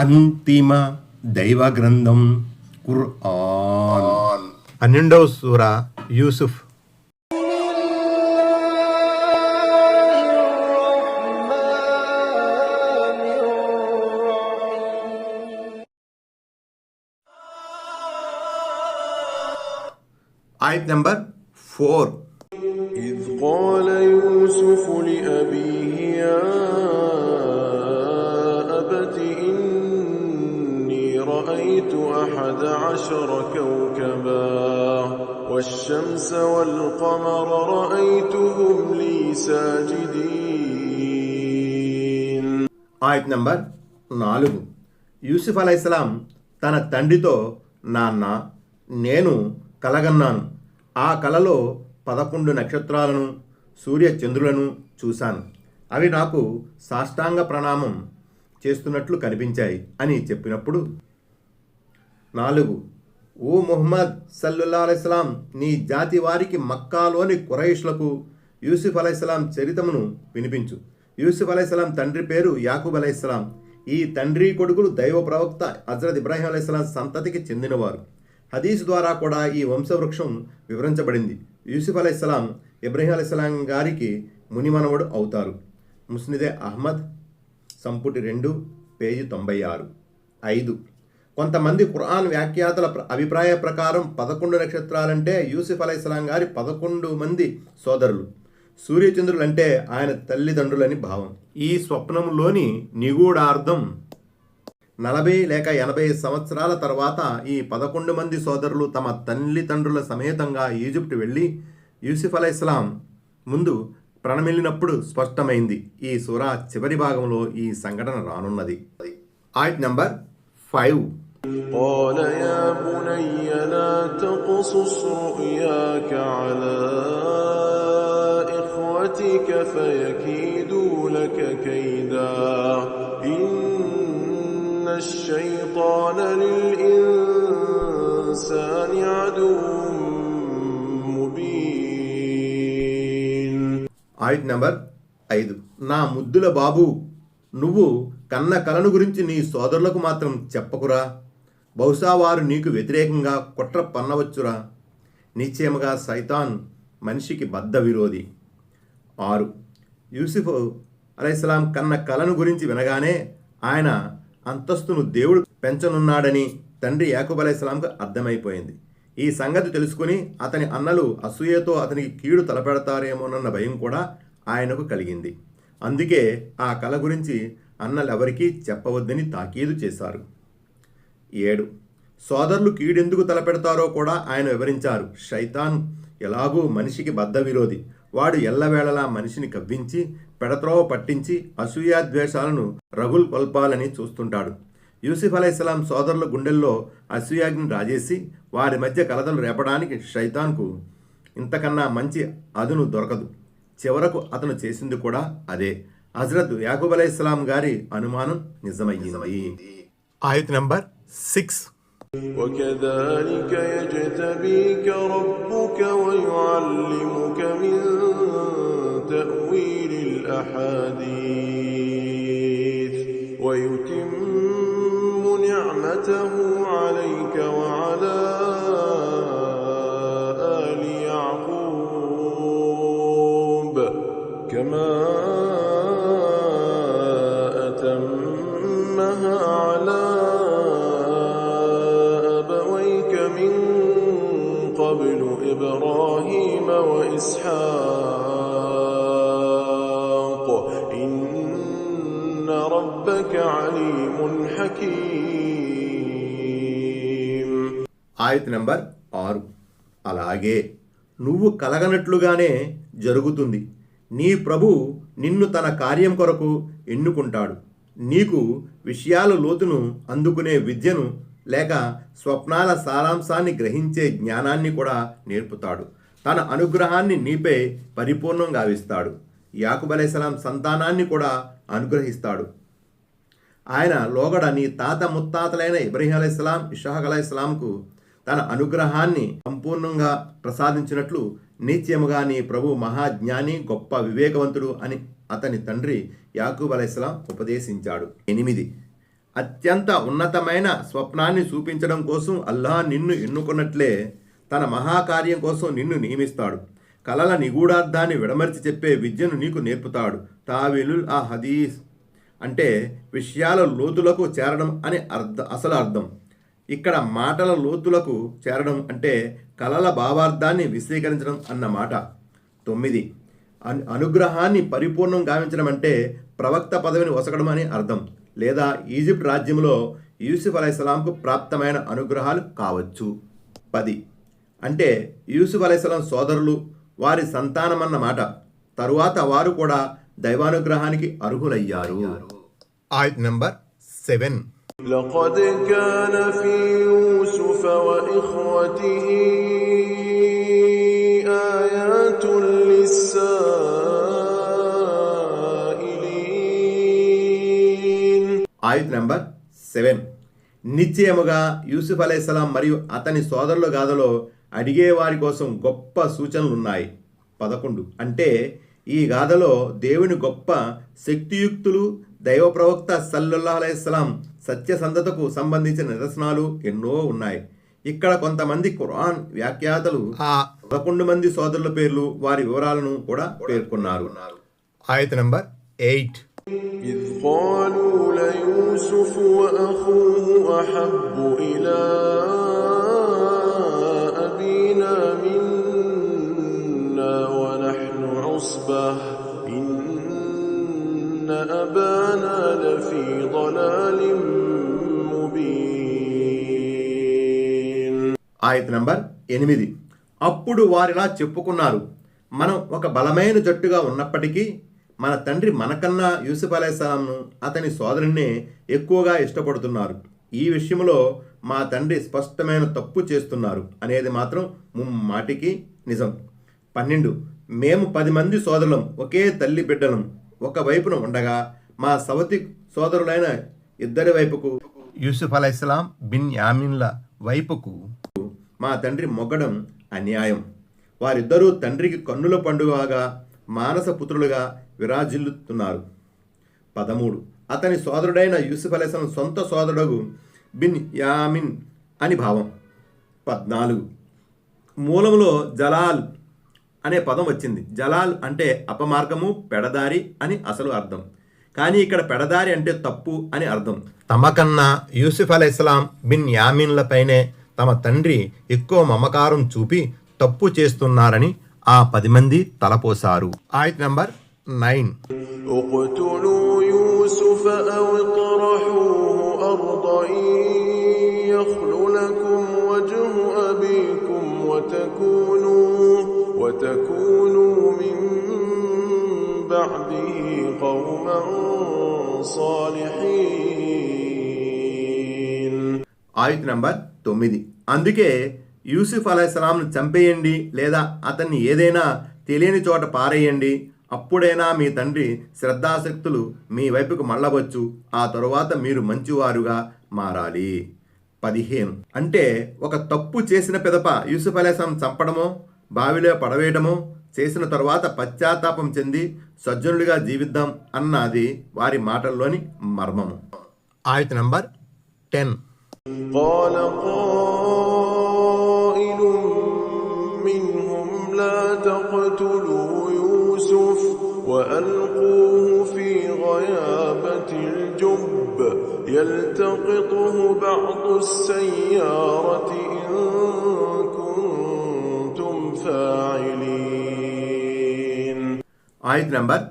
అంతిమ దైవ గ్రంథం ఖుర్ఆన్. 12వ సూరా యూసుఫ్. ఆయత్ నంబర్ 4. إذ قال يوسف لأبيه يا أبت إني رأيت 11 كوكبا والشمس والقمر رأيتهم لي ساجدين. ఆయత్ నంబర్ 4. యూసుఫ్ అలైహిస్సలాం తన తండ్రితో, నాన్న, నేను కలగన్నాను. ఆ కలలో 11 నక్షత్రాలను, సూర్య చంద్రులను చూశాను. అవి నాకు సాష్టాంగ ప్రణామం చేస్తున్నట్లు కనిపించాయి అని చెప్పినప్పుడు, 4. ఓ ముహమ్మద్ సల్లల్లాహు అలైహి వసల్లం, నీ జాతి వారికి మక్కాలోని ఖురైష్లకు యూసుఫ్ అలైహిస్సలాం చరితమును వినిపించు. యూసుఫ్ అలైహిస్సలాం తండ్రి పేరు యాకూబ్ అలైహిస్సలాం. ఈ తండ్రి కొడుకులు దైవ ప్రవక్త హజరత్ ఇబ్రాహీం అలైహిస్సలాం సంతతికి చెందినవారు. హదీసు ద్వారా కూడా ఈ వంశవృక్షం వివరించబడింది. యూసుఫ్ అలైహిస్సలాం ఇబ్రాహీం అలైహిస్సలాం గారికి మునిమనవడు అవుతారు. ముస్నిదే అహ్మద్ సంపుటి 2 పేజీ 96. 5. కొంతమంది ఖురాన్ వ్యాఖ్యాతల అభిప్రాయ ప్రకారం 11 నక్షత్రాలంటే యూసుఫ్ అలైహిస్సలాం గారి 11 మంది సోదరులు. సూర్యచంద్రులంటే ఆయన తల్లిదండ్రులని భావం. ఈ స్వప్నంలోని నిగూఢార్థం 40 లేక 80 సంవత్సరాల తర్వాత ఈ 11 మంది సోదరులు తమ తల్లిదండ్రుల సమేతంగా ఈజిప్ట్ వెళ్ళి యూసుఫ్ అలైహిస్సలాం ముందు ప్రణమిల్లినప్పుడు స్పష్టమైంది. ఈ సూరా చివరి భాగంలో ఈ సంఘటన రానున్నది. ఆయత్ నంబర్ 5. قال يا بني لا تقصص رؤياك على إخوتك فيكيدوا لك كيدا إن الشيطان للإنسان عدو مبين. ఆయత్ నంబర్ 5. నా ముద్దుల బాబు, నువ్వు కన్న కలను గురించి నీ సోదరులకు మాత్రం చెప్పకురా. బహుశా వారు నీకు వ్యతిరేకంగా కుట్ర పన్నవచ్చురా. నిశ్చయముగా సైతాన్ మనిషికి బద్ధ విరోధి. 6. యూసుఫ్ అలైహిస్సలాం కన్న కలను గురించి వినగానే ఆయన అంతస్తును దేవుడు పెంచనున్నాడని తండ్రి యాకూబ్ అలైహిస్సలాంకు అర్థమైపోయింది. ఈ సంగతి తెలుసుకుని అతని అన్నలు అసూయతో అతనికి కీడు తలపెడతారేమోనన్న భయం కూడా ఆయనకు కలిగింది. అందుకే ఆ కల గురించి అన్నలెవరికీ చెప్పవద్దని తాకీదు చేశారు. 7. సోదరులు కీడెందుకు తలపెడతారో కూడా ఆయన వివరించారు. శైతాన్ ఎలాగూ మనిషికి బద్ధ విరోధి. వాడు ఎల్లవేళలా మనిషిని కవ్వించి పెడత్రోవ పట్టించి అసూయాద్వేషాలను రగుల్ కొల్పాలని చూస్తుంటాడు. యూసుఫ్ అలైహిస్సలాం సోదరుల గుండెల్లో అసూయాగ్ని రాజేసి వారి మధ్య కలతలు రేపడానికి శైతాన్కు ఇంతకన్నా మంచి అదును దొరకదు. చివరకు అతను చేసింది కూడా అదే. హజరత్ యాకూబ్ అలైహిస్సలాం గారి అనుమానం నిజమయ్యింది. ఆయత్ నంబర్ 6. وكذلك يجتبيك ربك ويعلمك من تأويل الأحاديث ويتم نعمته عليك وعلى آل يعقوب كما أتمها على إبراهيم وإسحاق إن ربك عليم حكيم. ఆయత్ నంబర్ 6. అలాగే నువ్వు కలగనట్లుగానే జరుగుతుంది. నీ ప్రభు నిన్ను తన కార్యం కొరకు ఎన్నుకుంటాడు. నీకు విషయాల లోతును అందుకునే విద్యను లేక స్వప్నాల సారాంశాన్ని గ్రహించే జ్ఞానాన్ని కూడా నేర్పుతాడు. తన అనుగ్రహాన్ని నీపై పరిపూర్ణంగా గావిస్తాడు. యాకూబ్ అలైహిస్సలాం సంతానాన్ని కూడా అనుగ్రహిస్తాడు. ఆయన లోగడ నీ తాత ముత్తాతలైన ఇబ్రాహీం అలైహిస్సలాం, ఇస్హాక్ అలైహిస్సలాంకు తన అనుగ్రహాన్ని సంపూర్ణంగా ప్రసాదించినట్లు నిత్యముగా నీ ప్రభు మహాజ్ఞాని, గొప్ప వివేకవంతుడు అని అతని తండ్రి యాకూబ్ అలైహిస్సలాం ఉపదేశించాడు. 8. అత్యంత ఉన్నతమైన స్వప్నాన్ని చూపించడం కోసం అల్లాహ్ నిన్ను ఎన్నుకున్నట్లే తన మహాకార్యం కోసం నిన్ను నియమిస్తాడు. కలల నిగూఢార్థాన్ని విడమర్చి చెప్పే విద్యను నీకు నేర్పుతాడు. తావీలుల్ ఆ హదీస్ అంటే విషయాల లోతులకు చేరడం అని అసలు అర్థం. ఇక్కడ మాటల లోతులకు చేరడం అంటే కలల భావార్థాన్ని విశదీకరించడం అన్నమాట. 9 అనుగ్రహాన్ని పరిపూర్ణం గావించడం అంటే ప్రవక్త పదవిని వసగడం అని అర్థం, లేదా ఈజిప్ట్ రాజ్యంలో యూసుఫ్ అలైహిస్సలాంకు ప్రాప్తమైన అనుగ్రహాలు కావచ్చు. 10 అంటే యూసుఫ్ అలైహిస్సలాం సోదరులు వారి సంతానమన్నమాట. తరువాత వారు కూడా దైవానుగ్రహానికి అర్హులయ్యారు. ఆయత్ నంబర్ 7. لقد كان في يوسف وإخوته آيات للسائلين. ఆయత్ నంబర్ 7. నిశ్చయముగా యూసుఫ్ అలైహిస్సలాం మరియు అతని సోదరుల గాథలో అడిగే వారి కోసం గొప్ప సూచనలున్నాయి. 11 అంటే ఈ గాథలో దేవుని గొప్ప శక్తియుక్తులు, దైవ ప్రవక్త సల్లల్లాహు అలైహిస్సలాం సత్యసంధతకు సంబంధించిన నిదర్శనాలు ఎన్నో ఉన్నాయి. ఇక్కడ కొంతమంది ఖురాన్ వ్యాఖ్యాతలు 11 మంది సోదరుల పేర్లు, వారి వివరాలను కూడా పేర్కొన్నారు. ఆయత్ నంబర్ 8. إذ قالوا ليوسف وأخوه أحب إلى أبينا منا ونحن عصبة إن أبانا لفي ضلال مبين. ఆయత్ నంబర్ 8. అప్పుడు వారిలా చెప్పుకున్నారు, మనం ఒక బలమైన జట్టుగా ఉన్నప్పటికీ మన తండ్రి మనకన్నా యూసుఫ్ అలైహిస్సలాంను అతని సోదరుణ్ణే ఎక్కువగా ఇష్టపడుతున్నారు. ఈ విషయంలో మా తండ్రి స్పష్టమైన తప్పు చేస్తున్నారు అనేది మాత్రం ముమ్మాటికి నిజం. 12 మేము 10 మంది సోదరులం, ఒకే తల్లి బిడ్డలం. ఒకవైపున ఉండగా మా సవతి సోదరులైన ఇద్దరి వైపుకు, యూసుఫ్ అలైహిస్సలాం బిన్ యామిన్ల వైపుకు మా తండ్రి మొగ్గడం అన్యాయం. వారిద్దరూ తండ్రికి కన్నుల పండుగగా మానస పుత్రులుగా విరాజిల్లుతున్నారు. 13 అతని సోదరుడైన యూసుఫ్ అలైహిస్సలాం సొంత సోదరుడు బిన్ యామిన్ అని భావం. 14 మూలంలో జలాల్ అనే పదం వచ్చింది. జలాల్ అంటే అపమార్గము, పెడదారి అని అసలు అర్థం. కానీ ఇక్కడ పెడదారి అంటే తప్పు అని అర్థం. తమకన్నా యూసుఫ్ అలైహిస్సలాం బిన్ యామిన్లపైనే తమ తండ్రి ఎక్కువ మమకారం చూపి తప్పు చేస్తున్నారని ఆ 10 మంది తలపోశారు. ఆయత్ నంబర్ 9. اقتلوا يوسف أو اطرحوه أرضا يخل لكم وجه أبيكم وتكونوا من بعده قوما صالحين. ఆయత్ నంబర్ 9. అందుకే యూసుఫ్ అలైహిస్సలాంను చంపేయండి, లేదా అతన్ని ఏదైనా తెలియని చోట పారేయండి. అప్పుడైనా మీ తండ్రి శ్రద్ధాశక్తులు మీ వైపుకు మళ్ళవచ్చు. ఆ తరువాత మీరు మంచివారుగా మారాలి. 15 అంటే ఒక తప్పు చేసిన పిదప యూసుఫ్ అలైహిస్సలాం చంపడమో, బావిలో పడవేయడమో చేసిన తరువాత పశ్చాత్తాపం చెంది సజ్జనుడిగా జీవిద్దాం అన్నది వారి మాటల్లోని మర్మము. ఆయత్ నంబర్ 10. قال قائل منهم لا تقتلوا يوسف وألقوه في غيابة الجب يلتقطه بعض السيارة إن كنتم فاعلين. ఆయత్ నంబర్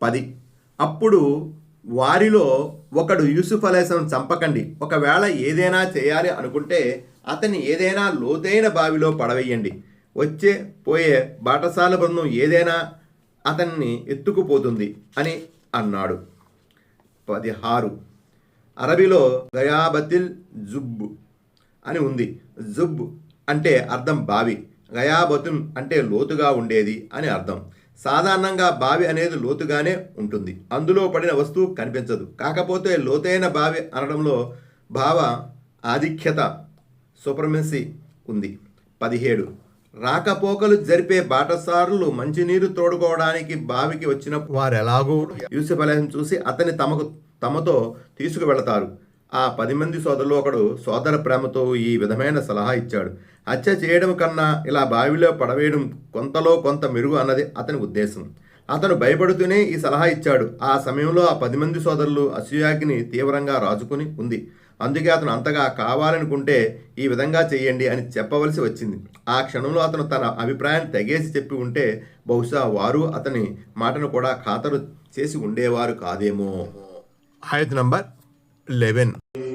10. అప్పుడు వారిలో ఒకడు యూసుఫ్ అలైహిస్సలాం చంపకండి, ఒకవేళ ఏదైనా చేయాలి అనుకుంటే అతన్ని ఏదైనా లోతైన బావిలో పడవేయండి. వచ్చే పోయే బాటసాల బృందం ఏదైనా అతన్ని ఎత్తుకుపోతుంది అని అన్నాడు. 16 అరబీలో గయాబతిల్ జుబ్ అని ఉంది. జుబ్ అంటే అర్థం బావి, గయాబతున్ అంటే లోతుగా ఉండేది అని అర్థం. సాధారణంగా బావి అనేది లోతుగానే ఉంటుంది, అందులో పడిన వస్తువు కనిపించదు. కాకపోతే లోతైన బావి అనడంలో భావ ఆధిక్యత, సుప్రమెసీ ఉంది. 17 రాకపోకలు జరిపే బాటసారులు మంచినీరు తోడుకోవడానికి బావికి వచ్చినప్పుడు వారెలాగూ యూసుఫ్ అలైహిస్సలాం చూసి అతన్ని తమతో తీసుకువెళతారు. ఆ 10 మంది సోదరులు ఒకడు సోదర ప్రేమతో ఈ విధమైన సలహా ఇచ్చాడు. హత్య చేయడం కన్నా ఇలా బావిలో పడవేయడం కొంతలో కొంత మెరుగు అన్నది అతని ఉద్దేశం. అతను భయపడుతూనే ఈ సలహా ఇచ్చాడు. ఆ సమయంలో ఆ 10 మంది సోదరులు అసూయాగ్ని తీవ్రంగా రాజుకుని ఉంది. అందుకే అతను అంతగా కావాలనుకుంటే ఈ విధంగా చెయ్యండి అని చెప్పవలసి వచ్చింది. ఆ క్షణంలో అతను తన అభిప్రాయాన్ని తెగేసి చెప్పి ఉంటే బహుశా వారు అతని మాటను కూడా ఖాతరు చేసి ఉండేవారు కాదేమో. ఆయత్ నంబర్ 11.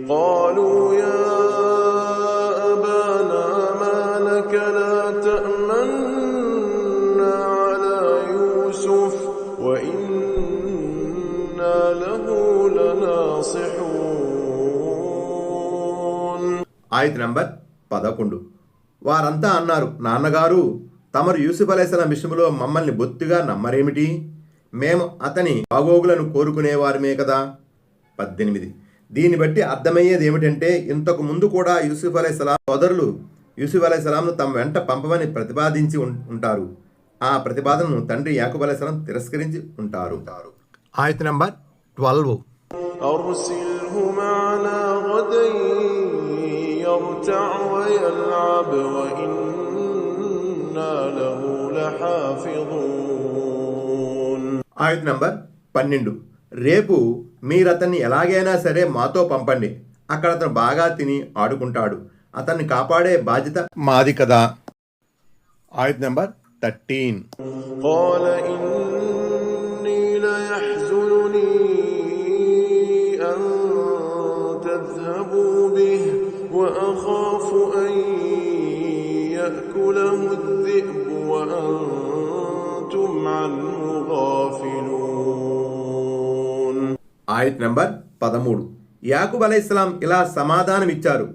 قالوا يا أبانا ما لك لا تأمنا على يوسف وإنا له لناصحون. ఆయత్ నంబర్ 11. వారంతా అన్నారు, నాన్నగారు తమరు యూసుఫ్ అలైహిస్సలాం విషయంలో మమ్మల్ని బొత్తిగా నమ్మరేమిటి? మేము అతని బాగోగులను కోరుకునేవారమే కదా. 18. దీన్ని బట్టి అర్థమయ్యేది ఏమిటంటే ఇంతకు ముందు కూడా యూసుఫ్ అలైహిస్సలాం సోదరులు యూసుఫ్ అలైహిస్సలాంను తమ వెంట పంపమని ప్రతిపాదించి ఉంటారు. ఆ ప్రతిపాదనను తండ్రి యాకూబ్ అలైహిస్సలాం తిరస్కరించి ఉంటారు. ఆయత్ నంబర్ 12. أرسله معنا غدا يرتع ويلعب وإنا له لحافظون. ఆయత్ నంబర్ 12. రేపు మీరతన్ని ఎలాగైనా సరే మాతో పంపండి. అక్కడ అతను బాగా తిని ఆడుకుంటాడు. అతన్ని కాపాడే బాధ్యత మాది కదా. ఆయత్ నంబర్ 13. قال إني ليحزنني أن تذهبوا به وأخاف أن يأكله الذئب وأنتم عنه غافلون. ఆయత్ నంబర్ 13. యాకూబ్ అలైహిస్సలాం ఇలా సమాధానమిచ్చారు,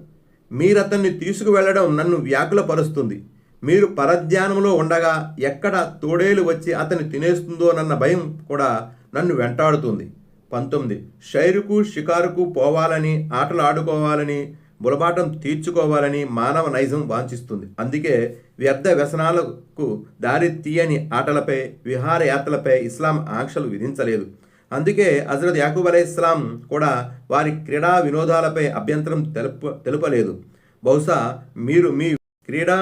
మీరతన్ని తీసుకువెళ్లడం నన్ను వ్యాకులపరుస్తుంది. మీరు పరధ్యానంలో ఉండగా ఎక్కడ తోడేలు వచ్చి అతన్ని తినేస్తుందోనన్న భయం కూడా నన్ను వెంటాడుతుంది. 19. షైరుకు షికారుకు పోవాలని, ఆటలు ఆడుకోవాలని, బులబాటం తీర్చుకోవాలని మానవ నైజం వాంఛిస్తుంది. అందుకే వ్యర్థ వ్యసనాలకు దారి తీయని ఆటలపై, విహారయాత్రలపై ఇస్లాం ఆంక్షలు విధించలేదు. అందుకే హజరత్ యాకూబ్ అలైహిస్సలాం కూడా వారి క్రీడా వినోదాలపై అభ్యంతరం తెలుపలేదు. బహుశా మీరు మీ క్రీడా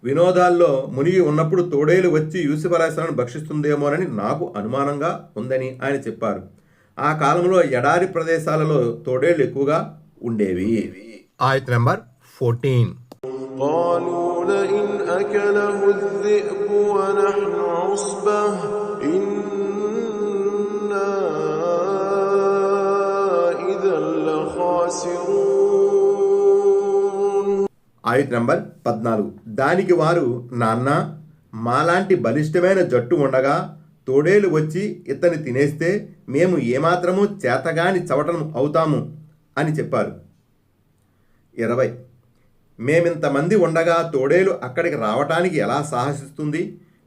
వినోదాల్లో మునిగి ఉన్నప్పుడు తోడేలు వచ్చి యూసుఫ్ అలైహిస్సలాంను భక్షిస్తుందేమోనని నాకు అనుమానంగా ఉందని ఆయన చెప్పారు. ఆ కాలంలో ఎడారి ప్రదేశాలలో తోడేళ్లు ఎక్కువగా ఉండేవి. ఆయత్ నంబర్ 14. قالوا لئن أكله الذئب ونحن عصبة إنا إذا لخاسرون. ఆయత్ నంబర్ 14. దానికి వారు, నాన్న మాలాంటి బలిష్టమైన జట్టు ఉండగా తోడేలు వచ్చి ఇతన్ని తినేస్తే మేము ఏమాత్రమూ చేతగాని చవటం అవుతాము అని చెప్పారు. 20. మేమింతమంది ఉండగా తోడేలు అక్కడికి రావటానికి ఎలా సాహసిస్తుంది?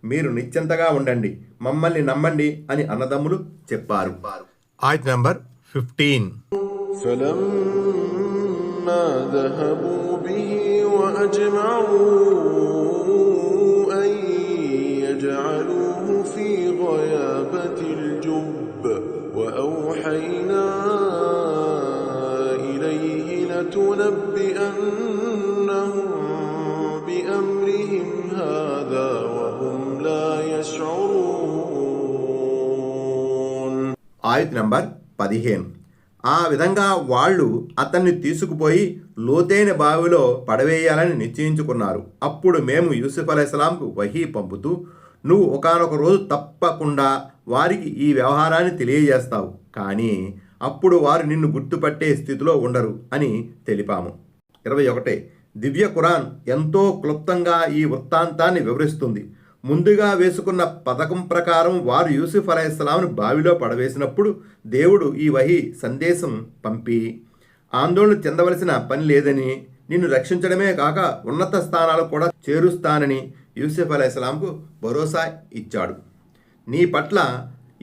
మీరు నిశ్చింతగా ఉండండి, మమ్మల్ని నమ్మండి అని అన్నదమ్ములు చెప్పారు. ఆయత్ నంబర్ 15. فلما ذهبوا به وأجمعوا أن يجعلوه في غيابة الجب وأوحينا إليه لتنبئنهم بأمرهم هذا وهم لا يشعرون. ఆయత్ నంబర్ 15. ఆ విధంగా వాళ్ళు అతన్ని తీసుకుపోయి లోతైన బావిలో పడవేయాలని నిశ్చయించుకున్నారు. అప్పుడు మేము యూసుఫ్ అలైహిస్సలాంకు వహీ పంపుతూ, నువ్వు ఒకానొక రోజు తప్పకుండా వారికి ఈ వ్యవహారాన్ని తెలియజేస్తావు, కానీ అప్పుడు వారు నిన్ను గుర్తుపట్టే స్థితిలో ఉండరు అని తెలిపాము. 21. దివ్య ఖురాన్ ఎంతో క్లుప్తంగా ఈ వృత్తాంతాన్ని వివరిస్తుంది. ముందుగా వేసుకున్న పథకం ప్రకారం వారు యూసుఫ్ అలైహిస్సలాంను బావిలో పడవేసినప్పుడు దేవుడు ఈ వహీ సందేశం పంపి, ఆందోళన చెందవలసిన పని లేదని, నిన్ను రక్షించడమే కాక ఉన్నత స్థానాలు కూడా చేరుస్తానని యూసుఫ్ అలైహిస్సలాంకు భరోసా ఇచ్చాడు. నీ పట్ల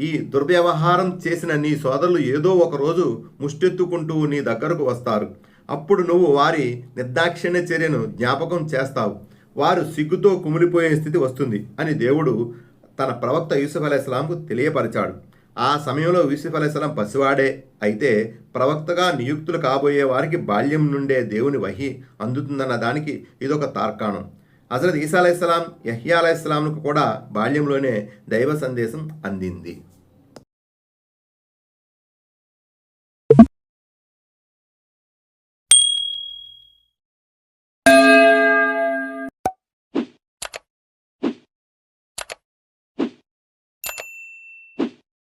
ఈ దుర్వ్యవహారం చేసిన నీ సోదరులు ఏదో ఒక రోజు ముష్టెత్తుకుంటూ నీ దగ్గరకు వస్తారు. అప్పుడు నువ్వు వారి నిర్దాక్షిణ్య చర్యను జ్ఞాపకం చేస్తావు. వారు సిగ్గుతో కుమిలిపోయే స్థితి వస్తుంది అని దేవుడు తన ప్రవక్త యూసుఫ్ అలైహిస్సలాంకు తెలియపరిచాడు. ఆ సమయంలో యూసుఫ్ అలైహిస్సలాం పసివాడే అయితే ప్రవక్తగా నియుక్తులు కాబోయే వారికి బాల్యం నుండే దేవుని వహీ అందుతుందన్న దానికి ఇదొక తార్కాణం. హజరత్ ఈసా అలైహిస్సలాం, యహ్యా అలైహిస్సలాంకు కూడా బాల్యంలోనే దైవ సందేశం అందింది.